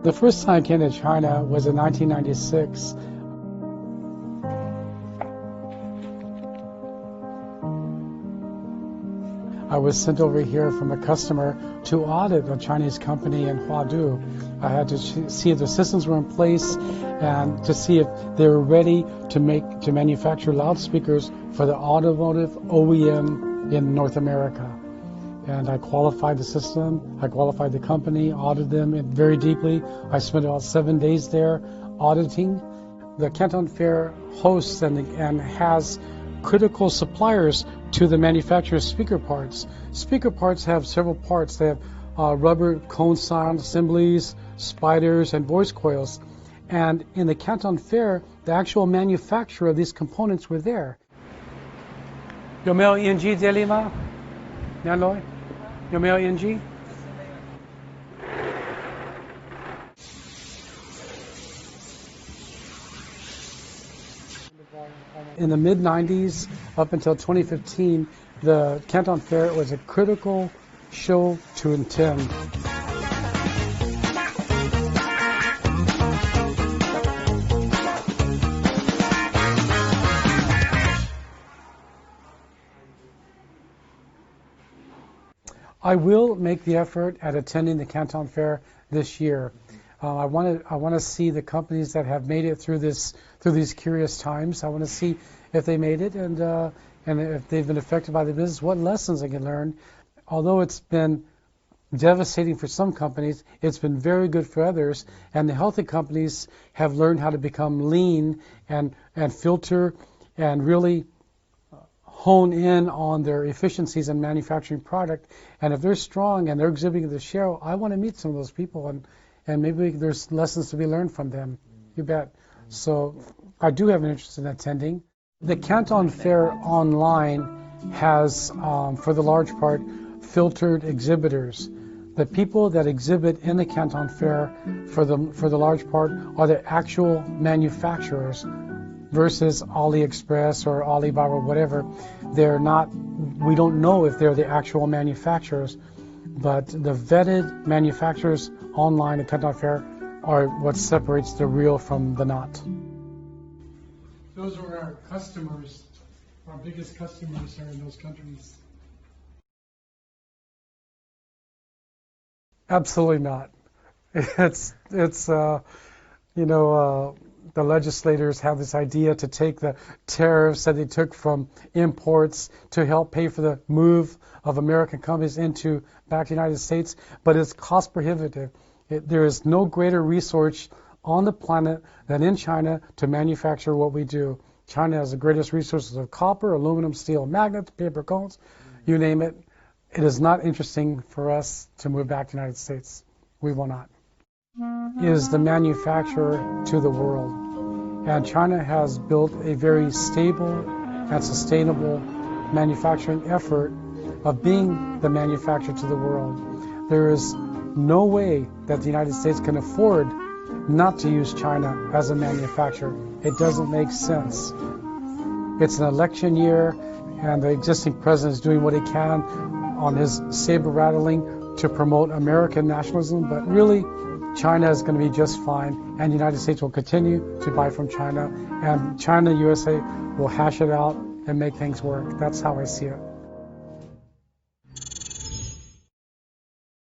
The first time I came to China was in 1996. I was sent over here from a customer to audit a Chinese company in Huadu. I had to see if the systems were in place and to see if they were ready to manufacture loudspeakers for the automotive OEM in North America. And I qualified the system, I qualified the company, audited them very deeply. I spent about 7 days there auditing. The Canton Fair hosts and has critical suppliers to the manufacturer's speaker parts. Speaker parts have several parts. They have rubber cone sound assemblies, spiders, and voice coils. And in the Canton Fair, the actual manufacturer of these components were there. 有没有 ENG 这里吗？梁罗，有没有 ENG？ In the mid-90s, up until 2015, the Canton Fair was a critical show to attend. I will make the effort at attending the Canton Fair this year. I want to see the companies that have made it through these curious times. I want to see if they made it and if they've been affected by the business, what lessons they can learn. Although it's been devastating for some companies, it's been very good for others. And the healthy companies have learned how to become lean and filter and really hone in on their efficiencies in manufacturing product. And if they're strong and they're exhibiting at the show, I want to meet some of those people and maybe there's lessons to be learned from them. You bet. So I do have an interest in attending. The Canton Fair online has, for the large part, filtered exhibitors. The people that exhibit in the Canton Fair, for the large part, are the actual manufacturers versus AliExpress or Alibaba or whatever. They're not, we don't know if they're the actual manufacturers, but the vetted manufacturers online at Canton Fair are what separates the real from the not. Those are our customers. Our biggest customers are in those countries. Absolutely not. It's the legislators have this idea to take the tariffs that they took from imports to help pay for the move of American companies back to the United States, but it's cost prohibitive. There is no greater resource on the planet than in China to manufacture what we do. China has the greatest resources of copper, aluminum, steel, magnets, paper cones, you name it. It is not interesting for us to move back to the United States. We will not. Is the manufacturer to the world. And China has built a very stable and sustainable manufacturing effort of being the manufacturer to the world. There is no way that the United States can afford not to use China as a manufacturer. It doesn't make sense. It's an election year, and the existing president is doing what he can on his saber rattling to promote American nationalism, but really China is going to be just fine, and the United States will continue to buy from China, and China, USA will hash it out and make things work. That's how I see it.